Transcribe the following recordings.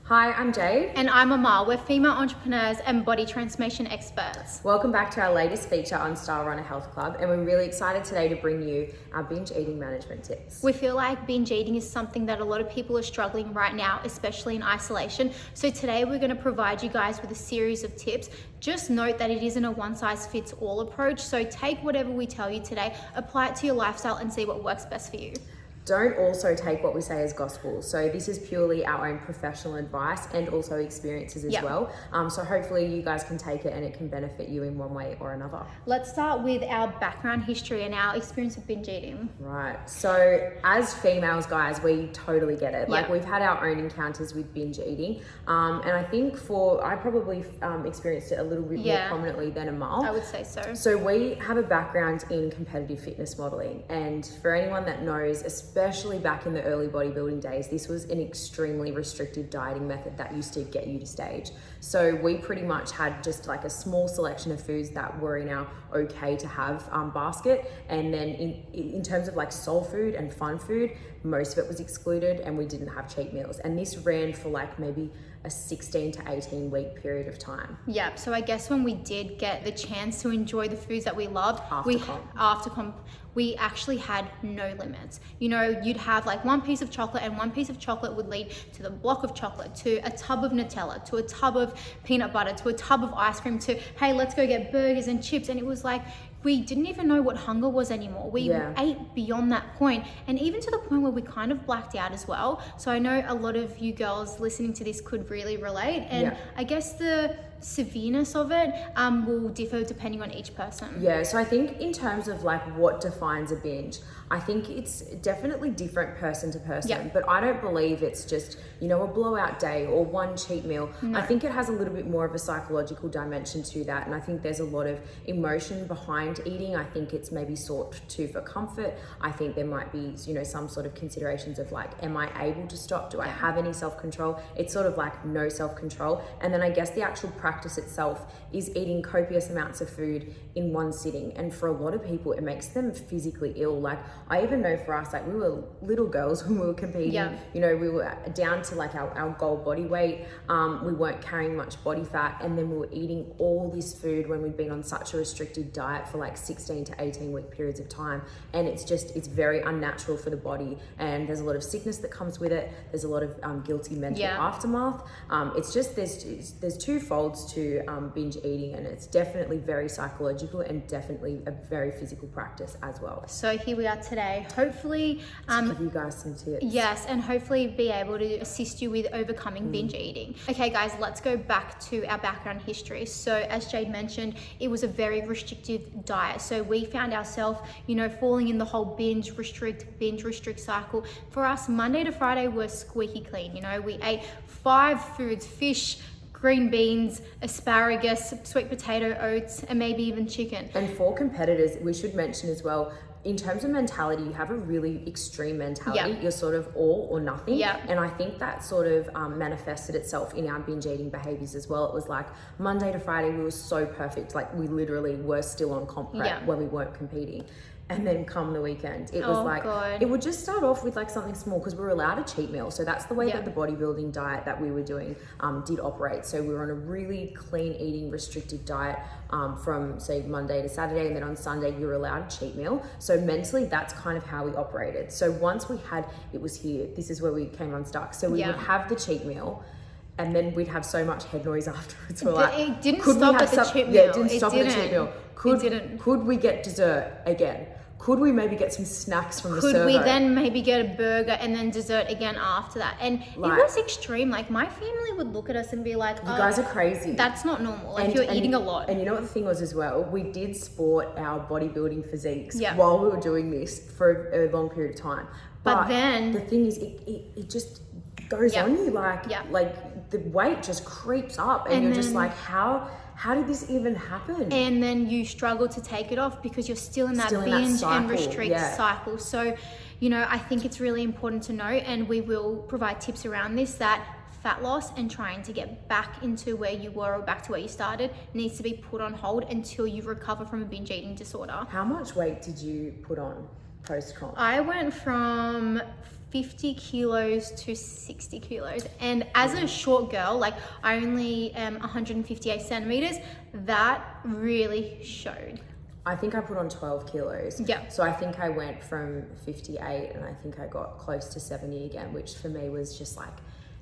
Hi, I'm Jade. And I'm Amal. We're female entrepreneurs and body transformation experts. Welcome back to our latest feature on Stylerunner Health Club, and we're really excited today to bring you our binge eating management tips. We feel like binge eating is something that a lot of people are struggling right now, especially in isolation. So today we're going to provide you guys with a series of tips. Just note that it isn't a one-size-fits-all approach, so take whatever we tell you today, apply it to your lifestyle and see what works best for you. Don't also take what we say as gospel. So this is purely our own professional advice and also experiences as well. So hopefully you guys can take it and it can benefit you in one way or another. Let's start with our background history and our experience of binge eating. Right. So as females, guys, we totally get it. Like we've had our own encounters with binge eating. And I think I probably experienced it a little bit more prominently than Amal. I would say so. So we have a background in competitive fitness modeling. And for anyone that knows, especially back in the early bodybuilding days, this was an extremely restrictive dieting method that used to get you to stage. So we pretty much had just like a small selection of foods that were in our okay to have basket. And then in terms of like soul food and fun food, most of it was excluded and we didn't have cheat meals. And this ran for like maybe a 16 to 18 week period of time. Yeah, so I guess when we did get the chance to enjoy the foods that we loved, after comp, we actually had no limits. You know, you'd have like one piece of chocolate and one piece of chocolate would lead to the block of chocolate, to a tub of Nutella, to a tub of peanut butter, to a tub of ice cream, to, hey, let's go get burgers and chips. And it was like, we didn't even know what hunger was anymore. We ate beyond that point, and even to the point where we kind of blacked out as well. So I know a lot of you girls listening to this could really relate, and I guess the severeness of it will differ depending on each person. Yeah, so I think in terms of like what defines a binge, I think it's definitely different person to person, but I don't believe it's just, you know, a blowout day or one cheat meal. I think it has a little bit more of a psychological dimension to that, and I think there's a lot of emotion behind eating. I think it's maybe sought to for comfort. I think there might be, you know, some sort of considerations of like, am I able to stop? Do I have any self-control? It's sort of like no self-control. And then I guess the actual practice itself is eating copious amounts of food in one sitting. And for a lot of people, it makes them physically ill. Like I even know for us, like we were little girls when we were competing, you know, we were down to like our goal body weight. We weren't carrying much body fat. And then we were eating all this food when we'd been on such a restricted diet for like 16 to 18 week periods of time. And it's very unnatural for the body. And there's a lot of sickness that comes with it. There's a lot of guilty mental aftermath. It's just, there's two folds to binge eating, and it's definitely very psychological and definitely a very physical practice as well. So here we are today, hopefully to give you guys some tips. Yes, and hopefully be able to assist you with overcoming binge eating. Okay guys, let's go back to our background history. So as Jade mentioned, it was a very restrictive diet. So we found ourselves, you know, falling in the whole binge restrict cycle. For us, Monday to Friday were squeaky clean. You know, we ate 5 foods: fish, green beans, asparagus, sweet potato, oats, and maybe even chicken. And for competitors, we should mention as well, in terms of mentality, you have a really extreme mentality. You're sort of all or nothing. And I think that sort of manifested itself in our binge eating behaviors as well. It was like Monday to Friday, we were so perfect. Like we literally were still on comp prep when we weren't competing. And then come the weekend, it was it would just start off with like something small because we were allowed a cheat meal. So that's the way that the bodybuilding diet that we were doing did operate. So we were on a really clean eating restricted diet from say Monday to Saturday, and then on Sunday you were allowed a cheat meal. So mentally that's kind of how we operated. So once we had, it was here, this is where we came unstuck. So we would have the cheat meal, and then we'd have so much head noise afterwards. We're like, it didn't stop at the cheat meal. Yeah, it didn't stop at the cheat meal. Could we get dessert again? Could we maybe get some snacks from the servo? Could we then maybe get a burger and then dessert again after that? And it was extreme. Like my family would look at us and be like, you guys are crazy. That's not normal. Like you're eating a lot. And you know what the thing was as well? We did sport our bodybuilding physiques while we were doing this for a long period of time. But then the thing is, it just goes on you. Like the weight just creeps up and you're just like, how did this even happen? And then you struggle to take it off because you're still in that binge and restrict cycle. So, you know, I think it's really important to note, and we will provide tips around this, that fat loss and trying to get back into where you were or back to where you started needs to be put on hold until you recover from a binge eating disorder. How much weight did you put on? post-comp? I went from 50 kilos to 60 kilos. And as a short girl, like I only am 158 centimeters, that really showed. I think I put on 12 kilos. Yeah. So I think I went from 58 and I think I got close to 70 again, which for me was just like,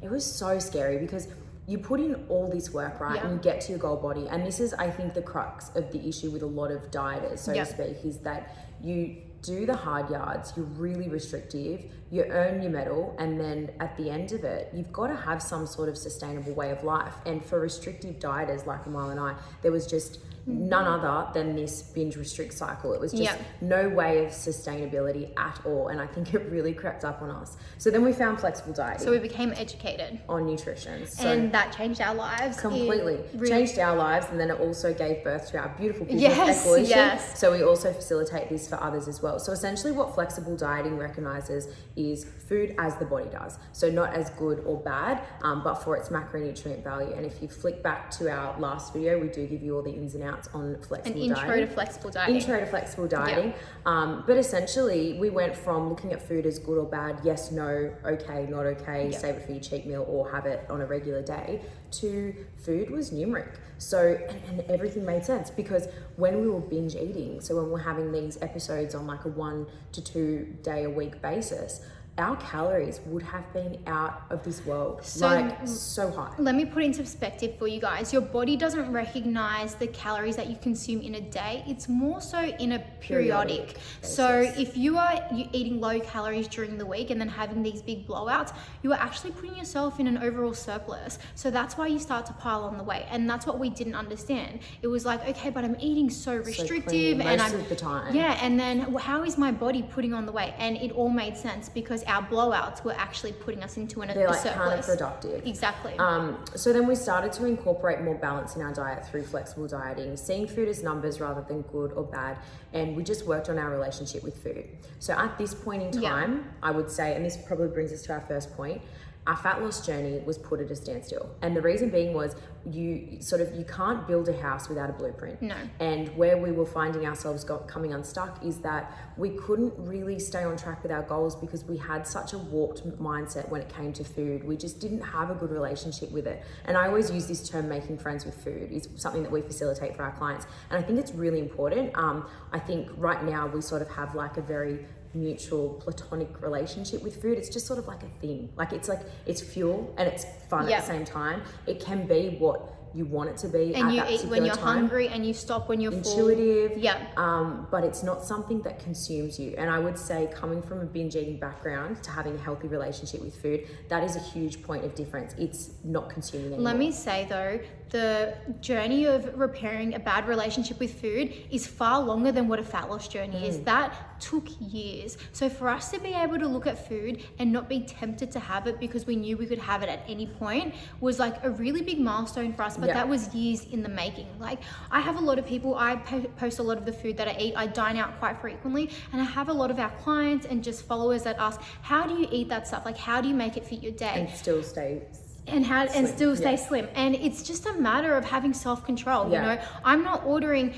it was so scary because you put in all this work, right? And you get to your goal body. And this is, I think, the crux of the issue with a lot of dieters, so to speak, is that you do the hard yards, you're really restrictive, you earn your medal, and then at the end of it, you've got to have some sort of sustainable way of life. And for restrictive dieters like Amal and I, there was just none other than this binge restrict cycle. It was just no way of sustainability at all. And I think it really crept up on us. So then we found flexible dieting. So we became educated on nutrition. So and that changed our lives. Completely. Changed our lives, and then it also gave birth to our beautiful business, Yes, Evolution. yes. So we also facilitate this for others as well. So essentially what flexible dieting recognizes is food as the body does. So not as good or bad, but for its macronutrient value. And if you flick back to our last video, we do give you all the ins and outs on flexible dieting. Intro to flexible dieting. Intro to flexible dieting. But essentially, we went from looking at food as good or bad, yes, no, okay, not okay, save it for your cheat meal or have it on a regular day, to food was numeric. So, and everything made sense because when we were binge eating, so when we're having these episodes on like a 1 to 2 day a week basis, our calories would have been out of this world, so high. Let me put it into perspective for you guys. Your body doesn't recognize the calories that you consume in a day. It's more so in a periodic. So if you eating low calories during the week and then having these big blowouts, you are actually putting yourself in an overall surplus. So that's why you start to pile on the weight. And that's what we didn't understand. It was like, okay, but I'm eating so restrictive and most of the time. Yeah, and then how is my body putting on the weight? And it all made sense because our blowouts were actually putting us into a They're like surplus. counterproductive. Exactly. So then we started to incorporate more balance in our diet through flexible dieting, seeing food as numbers rather than good or bad, and we just worked on our relationship with food. So at this point in time, I would say, and this probably brings us to our first point, our fat loss journey was put at a standstill. And the reason being was you can't build a house without a blueprint. No. And where we were finding ourselves coming unstuck is that we couldn't really stay on track with our goals because we had such a warped mindset when it came to food. We just didn't have a good relationship with it. And I always use this term, making friends with food, is something that we facilitate for our clients. And I think it's really important. I think right now we sort of have like a very mutual platonic relationship with food. It's just sort of like a thing. Like it's fuel and it's fun at the same time. It can be what you want it to be, and at you that eat when you're time. hungry and you stop when you're intuitive full. But it's not something that consumes you. And I would say, coming from a binge eating background to having a healthy relationship with food, that is a huge point of difference. It's not consuming anymore. Let me say though, the journey of repairing a bad relationship with food is far longer than what a fat loss journey is. That took years. So for us to be able to look at food and not be tempted to have it because we knew we could have it at any point was like a really big milestone for us. But that was years in the making. Like I have a lot of people, I post a lot of the food that I eat. I dine out quite frequently, and I have a lot of our clients and just followers that ask, how do you eat that stuff? Like how do you make it fit your day? And still stay and still stay slim. And it's just a matter of having self-control. You know, I'm not ordering,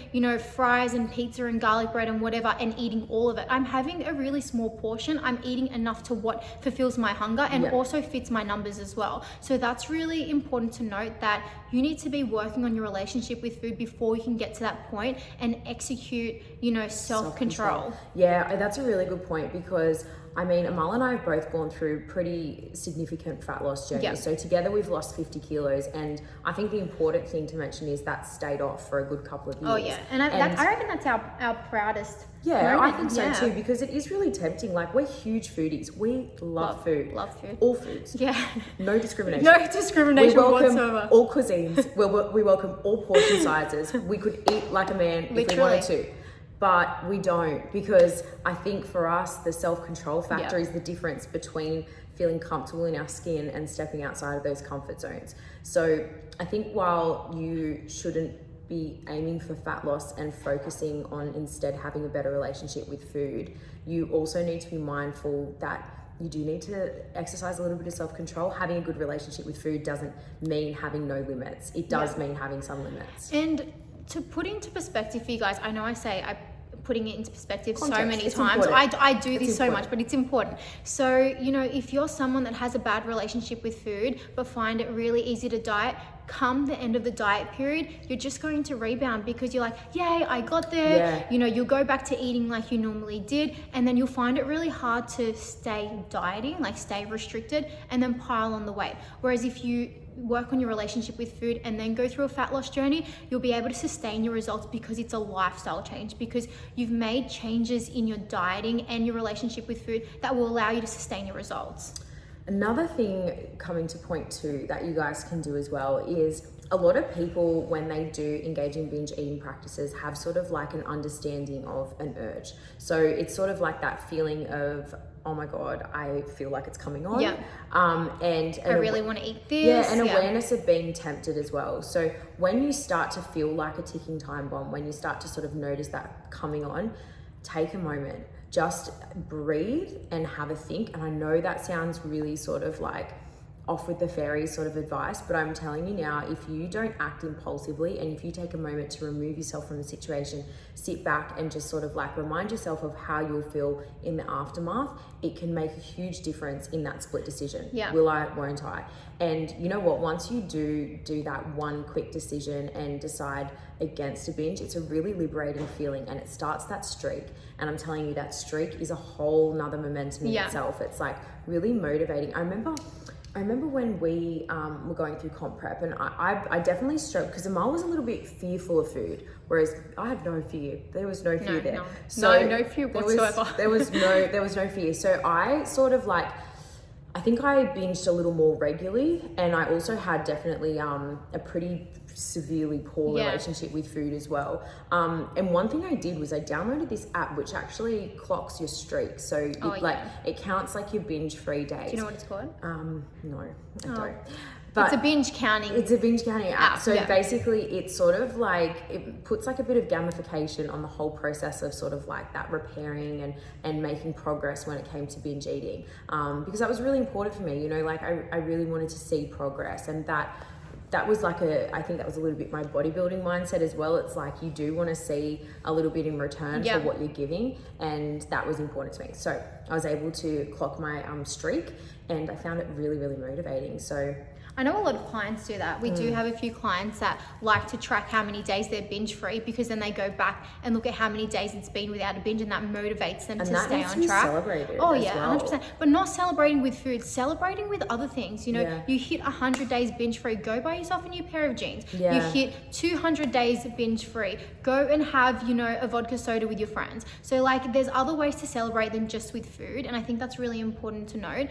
fries and pizza and garlic bread and whatever and eating all of it. I'm having a really small portion. I'm eating enough to what fulfills my hunger and also fits my numbers as well. So that's really important to note, that you need to be working on your relationship with food before you can get to that point and execute, self-control. Yeah, that's a really good point, because I mean, Amal and I have both gone through pretty significant fat loss journeys. Yep. So together we've lost 50 kilos. And I think the important thing to mention is that stayed off for a good couple of years. Oh yeah, and I reckon that's our proudest. Yeah, moment. I think so too, because it is really tempting. Like, we're huge foodies. We love food. Love food. All foods. Yeah. No discrimination. No discrimination we welcome whatsoever. all cuisines. We welcome all portion sizes. We could eat like a man if we wanted to. But we don't, because I think for us, the self-control factor is the difference between feeling comfortable in our skin and stepping outside of those comfort zones. So I think while you shouldn't be aiming for fat loss and focusing on instead having a better relationship with food, you also need to be mindful that you do need to exercise a little bit of self-control. Having a good relationship with food doesn't mean having no limits. It does mean having some limits. And to put into perspective for you guys, I know I putting it into perspective Context. so many It's times. important. I do It's this so important. much, but it's important. So, you know, if you're someone that has a bad relationship with food, but find it really easy to diet, come the end of the diet period, you're just going to rebound because you're like, yay, I got there. Yeah. You know, you'll go back to eating like you normally did, and then you'll find it really hard to stay dieting, like stay restricted, and then pile on the weight. Whereas if you work on your relationship with food and then go through a fat loss journey, you'll be able to sustain your results because it's a lifestyle change, because you've made changes in your dieting and your relationship with food that will allow you to sustain your results. Another thing coming to point two that you guys can do as well is a lot of people, when they do engage in binge eating practices, have sort of like an understanding of an urge. So it's sort of like that feeling of, oh my God, I feel like it's coming on. Yeah. And I really want to eat this. Yeah, and awareness of being tempted as well. So when you start to feel like a ticking time bomb, when you start to sort of notice that coming on, take a moment. Just breathe and have a think. And I know that sounds really sort of like off with the fairies sort of advice, but I'm telling you now, if you don't act impulsively and if you take a moment to remove yourself from the situation, sit back and just sort of like remind yourself of how you'll feel in the aftermath, it can make a huge difference in that split decision. Yeah. Will I, won't I? And you know what, once you do that one quick decision and decide against a binge, it's a really liberating feeling, and it starts that streak. And I'm telling you, that streak is a whole nother momentum in itself. It's like really motivating. I remember when we were going through comp prep, and I definitely struggled because Amal was a little bit fearful of food, whereas I had no fear. There was no fear there. No fear whatsoever. There was no fear. So I sort of like, I think I binged a little more regularly, and I also had definitely a pretty severely poor relationship with food as well. And one thing I did was I downloaded this app which actually clocks your streak. So it counts like your binge free days. Do you know what it's called? No, I don't. But it's a binge counting. It's a binge counting app. So yeah. basically it's sort of like, it puts like a bit of gamification on the whole process of sort of like that repairing and making progress when it came to binge eating. Because that was really important for me, you know, like I really wanted to see progress, and that was like I think that was a little bit my bodybuilding mindset as well. It's like you do want to see a little bit in return for what you're giving, and that was important to me. So I was able to clock my streak, and I found it really, really motivating. So I know a lot of clients do that. We do have a few clients that like to track how many days they're binge free, because then they go back and look at how many days it's been without a binge, and that motivates them to stay on track. Celebrated oh as yeah, well. 100%. But not celebrating with food, celebrating with other things. You know, you hit 100 days binge free, go buy yourself a new pair of jeans. Yeah. You hit 200 days binge free, go and have, you know, a vodka soda with your friends. So like there's other ways to celebrate than just with food, and I think that's really important to note.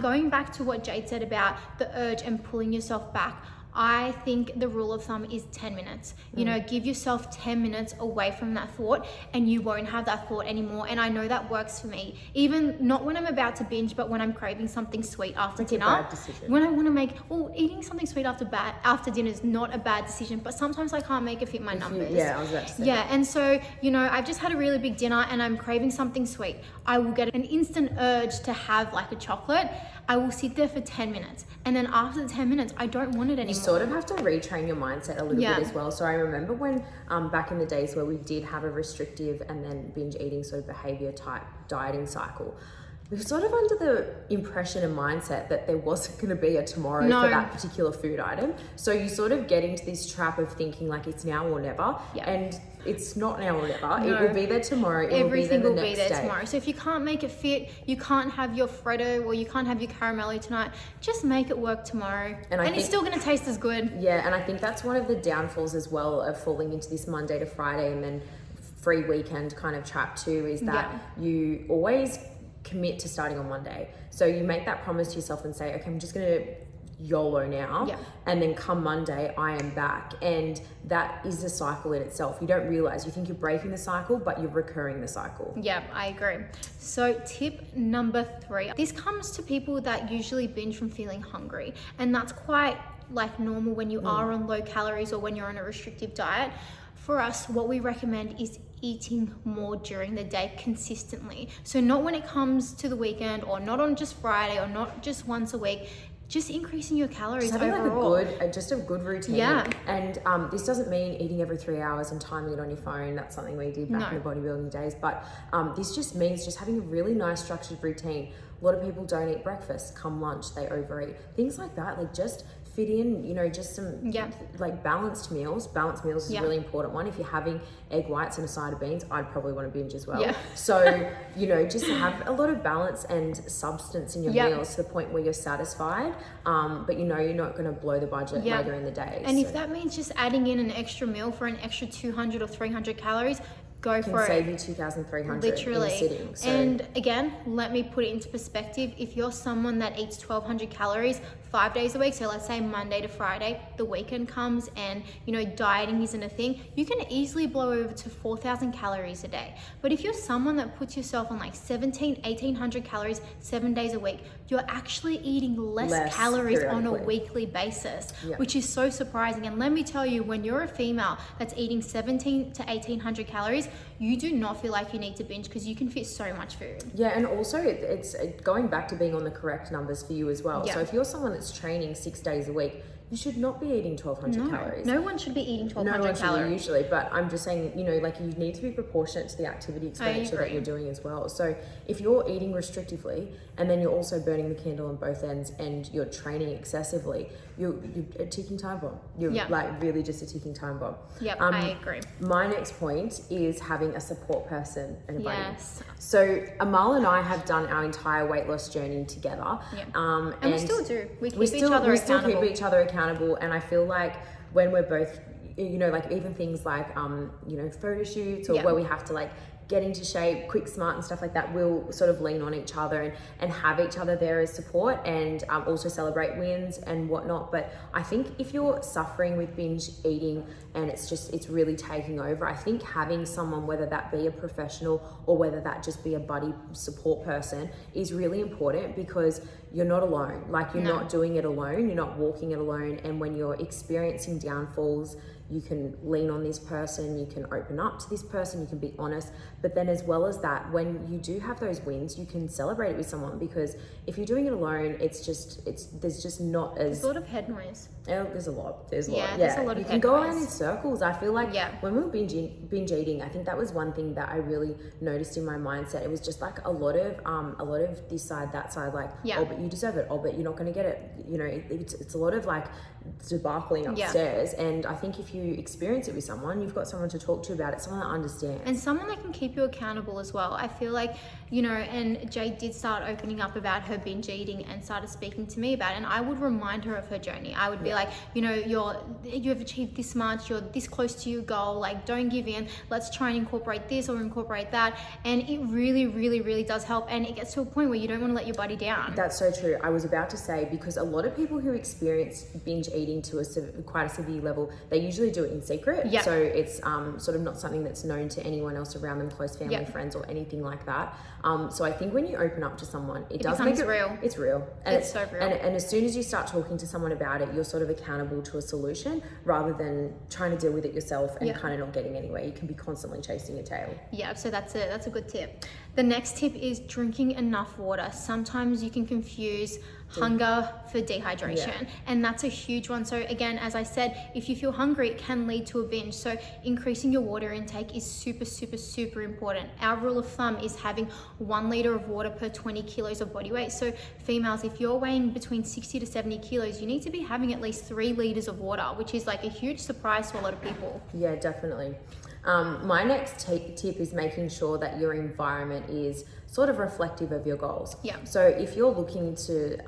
Going back to what Jade said about the urge and pulling yourself back, I think the rule of thumb is 10 minutes. You know, give yourself 10 minutes away from that thought and you won't have that thought anymore. And I know that works for me. Even not when I'm about to binge, but when I'm craving something sweet after dinner. A bad decision. When I want to make, eating something sweet after dinner is not a bad decision, but sometimes I can't make it fit my numbers. Yeah, I was about to say. Yeah, and so, you know, I've just had a really big dinner and I'm craving something sweet. I will get an instant urge to have like a chocolate. I will sit there for 10 minutes. And then after the 10 minutes, I don't want it anymore. You sort of have to retrain your mindset a little bit as well. So I remember when back in the days where we did have a restrictive and then binge eating sort of behavior type dieting cycle, we were sort of under the impression and mindset that there wasn't going to be a tomorrow for that particular food item. So you sort of get into this trap of thinking like it's now or never. Yeah. And it's not now or never. No. It will be there tomorrow. Everything will be there tomorrow. So if you can't make it fit, you can't have your Freddo or you can't have your caramello tonight, just make it work tomorrow. And it's still going to taste as good. Yeah, and I think that's one of the downfalls as well of falling into this Monday to Friday and then free weekend kind of trap too, is that you always commit to starting on Monday. So you make that promise to yourself and say, okay, I'm just going to YOLO now. Yeah. And then come Monday, I am back. And that is a cycle in itself. You don't realize, you think you're breaking the cycle, but you're recurring the cycle. Yeah, I agree. So tip number 3, this comes to people that usually binge from feeling hungry. And that's quite like normal when you are on low calories or when you're on a restrictive diet. For us, what we recommend is eating more during the day consistently. So not when it comes to the weekend or not on just Friday or not just once a week. just increasing your calories just having overall. like a good routine. Yeah. And this doesn't mean eating every 3 hours and timing it on your phone. That's something we did back in the bodybuilding days. But this just means just having a really nice structured routine. A lot of people don't eat breakfast. Come lunch, they overeat. Things like that. Like just fit in, you know, just some like balanced meals. Balanced meals is a really important one. If you're having egg whites and a side of beans, I'd probably want to binge as well. Yeah. So, you know, just have a lot of balance and substance in your meals to the point where you're satisfied, but you know you're not going to blow the budget later in the day. And if that means just adding in an extra meal for an extra 200 or 300 calories, go for it. Save you 2,300 literally in a sitting. So. And again, let me put it into perspective. If you're someone that eats 1,200 calories 5 days a week, so let's say Monday to Friday, the weekend comes and, you know, dieting isn't a thing, you can easily blow over to 4,000 calories a day. But if you're someone that puts yourself on like 1,800 calories 7 days a week, you're actually eating less calories on a weekly basis, which is so surprising. And let me tell you, when you're a female that's eating 1,700 to 1,800 calories, you do not feel like you need to binge because you can fit so much food. Yeah, and also it's going back to being on the correct numbers for you as well. So if you're someone that's training 6 days a week, you should not be eating 1,200 calories. No one should be eating 1,200 calories. Usually, but I'm just saying, you know, like you need to be proportionate to the activity expenditure that you're doing as well. So if you're eating restrictively and then you're also burning the candle on both ends and you're training excessively, you're a ticking time bomb. You're like really just a ticking time bomb. Yep, I agree. My next point is having a support person and a buddy. So Amal and I have done our entire weight loss journey together. And we still do. We keep each other accountable. We still keep each other accountable, and I feel like when we're both, you know, like even things like you know, photo shoots or where we have to like get into shape, quick, smart and stuff like that, we'll sort of lean on each other and have each other there as support, and also celebrate wins and whatnot. But I think if you're suffering with binge eating and it's really taking over, I think having someone, whether that be a professional or whether that just be a buddy support person, is really important, because you're not alone. Like you're not doing it alone, you're not walking it alone. And when you're experiencing downfalls, you can lean on this person, you can open up to this person, you can be honest. But then as well as that, when you do have those wins, you can celebrate it with someone, because if you're doing it alone, there's just not as... There's a lot of head noise. There's a lot. There's a lot. Yeah, there's a lot of you can go around in circles. I feel like when we were binge eating, I think that was one thing that I really noticed in my mindset. It was just like a lot of this side, that side, like, oh, but you deserve it. Oh, but you're not going to get it. You know, it's a lot of like debacling upstairs. And I think if you experience it with someone, you've got someone to talk to about it, someone that understands. And someone that can keep you accountable as well. I feel like, you know, and Jade did start opening up about her binge eating and started speaking to me about it. And I would remind her of her journey. I would be like, you know, you've achieved this much, you're this close to your goal, like don't give in, let's try and incorporate this or incorporate that. And it really, really, really does help. And it gets to a point where you don't want to let your body down. That's so true. I was about to say, because a lot of people who experience binge eating to quite a severe level, they usually do it in secret. So it's sort of not something that's known to anyone else around them, close family, friends or anything like that. So I think when you open up to someone, it does make it real. It's real. And it's so real. And as soon as you start talking to someone about it, you're sort of accountable to a solution rather than trying to deal with it yourself and kind of not getting anywhere. You can be constantly chasing your tail. Yeah, so that's a good tip. The next tip is drinking enough water. Sometimes you can confuse hunger for dehydration, and that's a huge one. So again, as I said, if you feel hungry, it can lead to a binge. So increasing your water intake is super, super, super important. Our rule of thumb is having 1 liter of water per 20 kilos of body weight. So females, if you're weighing between 60 to 70 kilos, you need to be having at least 3 liters of water, which is like a huge surprise to a lot of people. Yeah, definitely. My next tip is making sure that your environment is sort of reflective of your goals. So if you're looking to,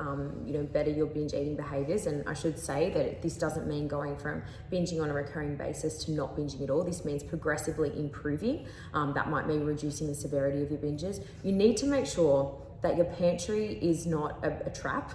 you know, better your binge eating behaviors, and I should say that this doesn't mean going from binging on a recurring basis to not binging at all. This means progressively improving. That might mean reducing the severity of your binges. You need to make sure that your pantry is not a trap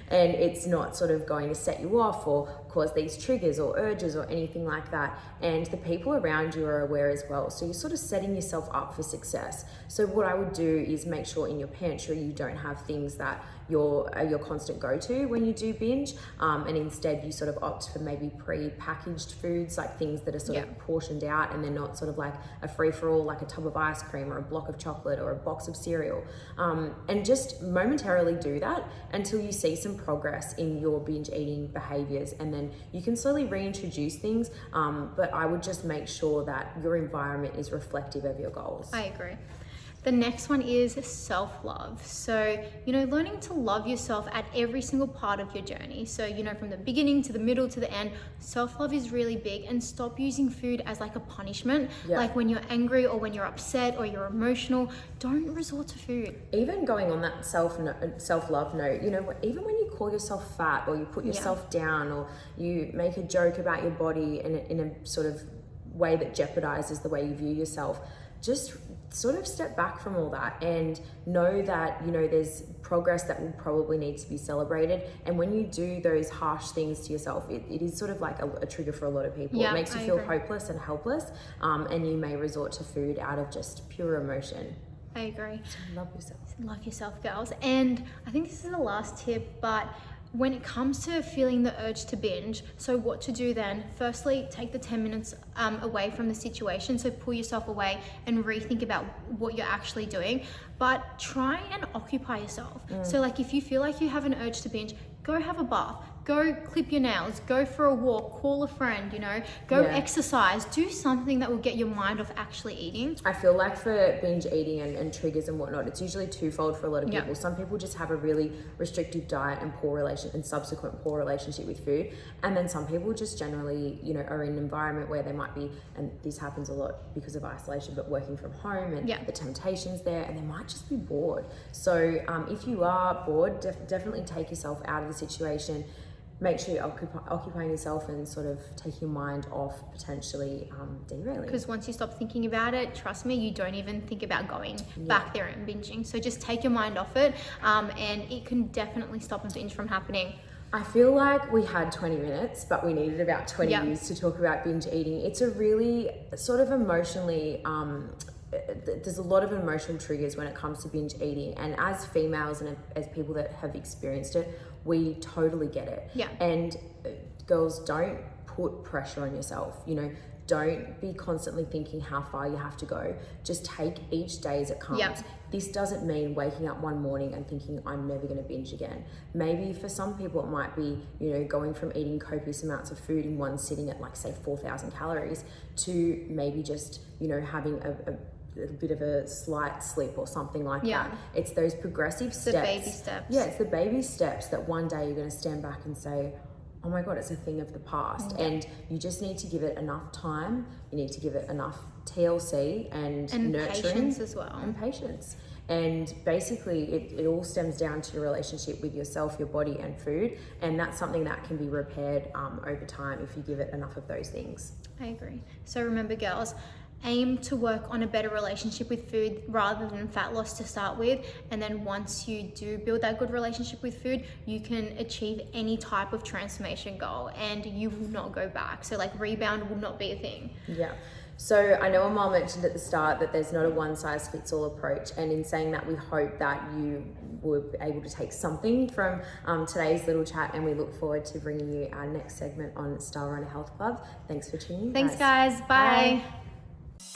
and it's not sort of going to set you off or cause these triggers or urges or anything like that. And the people around you are aware as well. So you're sort of setting yourself up for success. So what I would do is make sure in your pantry you don't have things that your constant go-to when you do binge, and instead you sort of opt for maybe pre-packaged foods, like things that are sort of portioned out and they're not sort of like a free-for-all, like a tub of ice cream or a block of chocolate or a box of cereal. And and just momentarily do that until you see some progress in your binge eating behaviors, and then you can slowly reintroduce things, but I would just make sure that your environment is reflective of your goals. I agree. The next one is self-love. So, learning to love yourself at every single part of your journey. So, from the beginning to the middle to the end, self-love is really big, and stop using food as like a punishment. Like when you're angry or when you're upset or you're emotional, don't resort to food. Even going on that self-love note, even when you call yourself fat or you put yourself down or you make a joke about your body in a sort of way that jeopardizes the way you view yourself, just sort of step back from all that and know that there's progress that will probably need to be celebrated. And when you do those harsh things to yourself, it is sort of like a trigger for a lot of people. It makes you feel hopeless and helpless, and you may resort to food out of just pure emotion. I agree. So love yourself. Love yourself, girls. And I think this is the last tip, but when it comes to feeling the urge to binge, so what to do then? Firstly, take the 10 minutes away from the situation. So pull yourself away and rethink about what you're actually doing, but try and occupy yourself. So like if you feel like you have an urge to binge, go have a bath, go clip your nails, go for a walk, call a friend, go exercise, do something that will get your mind off actually eating. I feel like for binge eating and triggers and whatnot, it's usually twofold for a lot of people. Some people just have a really restrictive diet and subsequent poor relationship with food. And then some people just generally, are in an environment where they might be, and this happens a lot because of isolation, but working from home and the temptation's there, and they might just be bored. So if you are bored, definitely take yourself out of the situation. Make sure you're occupying yourself and sort of taking your mind off potentially derailing. Because once you stop thinking about it, trust me, you don't even think about going back there and binging. So just take your mind off it, and it can definitely stop a binge from happening. I feel like we had 20 minutes, but we needed about 20 years to talk about binge eating. It's a really sort of emotionally... there's a lot of emotional triggers when it comes to binge eating, and as females and as people that have experienced it, we totally get it. And girls, don't put pressure on yourself. Don't be constantly thinking how far you have to go. Just take each day as it comes. This doesn't mean waking up one morning and thinking I'm never going to binge again. Maybe for some people it might be, going from eating copious amounts of food in one sitting at like say 4,000 calories to maybe just, having a bit of a slight slip or something like that. It's those progressive steps. The baby steps. Yeah, it's the baby steps that one day you're going to stand back and say, oh my God, it's a thing of the past. And you just need to give it enough time. You need to give it enough TLC and nurturing. Patience as well. And patience. And basically it all stems down to your relationship with yourself, your body and food. And that's something that can be repaired over time if you give it enough of those things. I agree. So remember, girls, aim to work on a better relationship with food rather than fat loss to start with. And then once you do build that good relationship with food, you can achieve any type of transformation goal and you will not go back. So like rebound will not be a thing. Yeah. So I know Amal mentioned at the start that there's not a one size fits all approach. And in saying that, we hope that you were able to take something from today's little chat, and we look forward to bringing you our next segment on Stylerunner Health Club. Thanks for tuning in. Thanks guys. Bye. Bye.